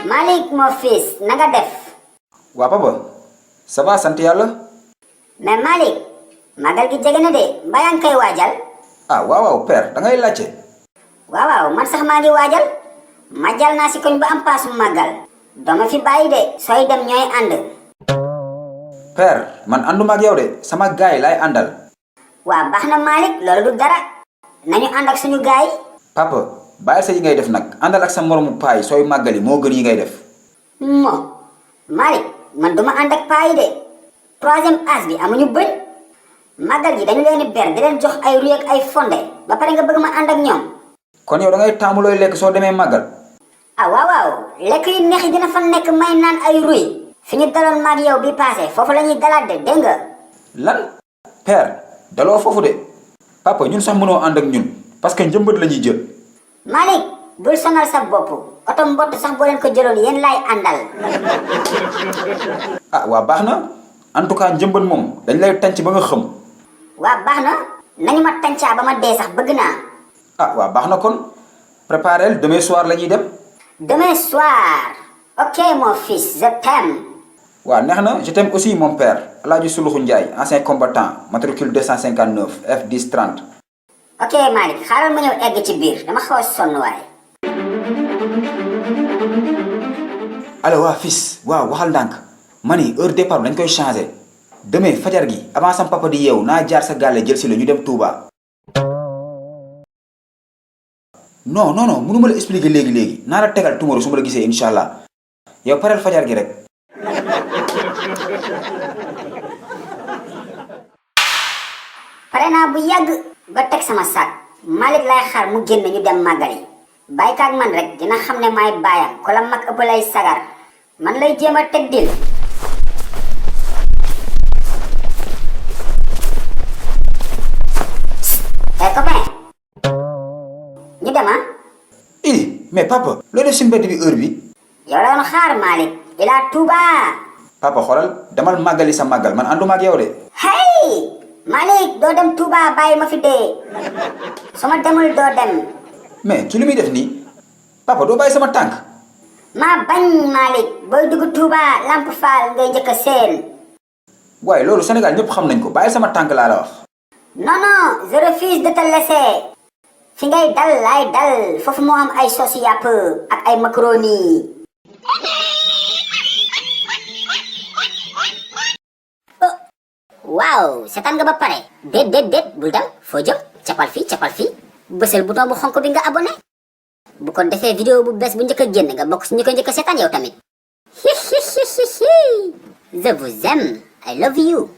Malik mo fils na nga def. waa papa ça va sant yàlla. mais Malik magal gi jege na de mbaa yaa ngi koy waajal. ah waaw waaw père da ngay laajte. waaw man sax maa ngi waajal. majal naa si koñ ba am paasu magal. dama fi bàyyi de sooy dem ñooy ànd. père man ànduma ak yow de sama gaay lay àndal. waa baax na Malik loolu du dara. nañu ànd ak suñu gaay. papa bàyyil sa yi ngay def nag àndal ak sa moromu paay sooy màggali moo gën yi ngay def. mo Malik man duma ànd ak paa yi de. troisième âge bi amuñu bëñ. magal gi dañu leen ber di leen jox ay ruy ak ay fonde ba pare nga bëgg ma ànd ak ñoom. kon yow da ngay taamu looy lekk soo demee màggal. ah waaw lekk yu neex yi dina fa nekk may naan ay ruy. fi ñu daloon maag yow bi passé foofu la ñuy dalaat de dégg nga. lan père daloo foofu de. papa ñun sax mënoo ànd ak ñun parce que njëmbat la ñuy jël. Malik bul sonal sa bopp oto mbott sax boo leen ko jëloon yéen laay àndal. ah waa baax na en tout cas njëmbat moom dañ lay tànc ba nga xëm. waa baax na nañu ma tàncaa ba ma dee sax bëgg naa. ah waa baax na kon préparel demain soir la ñuy dem. demain soir. ok mon fils je t'aime. waa neex na je t'aime aussi mon père Alaaji Suluxu Njaay ancien combattant matricule 259 F10 30. ok Malik xaaral ma ñëw egg ci biir dama xaw a sonn waay. allo waa fils waaw waxal ndànk ma ni heure départ dañ koy changé demain fajar gi avant sam papa di yeewu naa jaar sa gàlle jël si la ñu dem Touba. non mënu ma la expliquer léegi naa la tegal tomorrow su ma la gisee incha allah yow pareel fajar gi rek. pare naa bu yàgg ba teg sama sac Malik lay xaar mu génn ñu dem màggali bàyyi kaag man rek dina xam ne maay baayam ko la mag ëpp lay sagar man lay jéem a teg dil. copain ñu dem ah. mais papa looy def si mbedd bi heure bi. yow la doon xaar Malik ila Touba. papa xoolal demal màggali sa màggal man ànduma ak yow de. hey Malik doo dem Touba bàyyi ma fi dee su ma demul doo dem. mais ci li muy def nii papa doo bàyyi sama tànk. maa bañ Malik booy dugg Touba Lamp Fall ngay njëkk a seen. waaye loolu Sénégal ñëpp xam nañ ko bàyyi sama tànk laa la wax. non je refuse de te laisser. fi ngay dal laay dal foofu moo am ay sauce yàpp ak ay macaroni. waaw seetaan nga ba pare. déet bul dem foo jëm capal fii bësal bouton bu xonk bi nga abonné. bu ko defee vidéo bu bees bu njëkk a génn nga bokk si ñu ko njëkk a seetaan yow tamit. je vous aime I love you.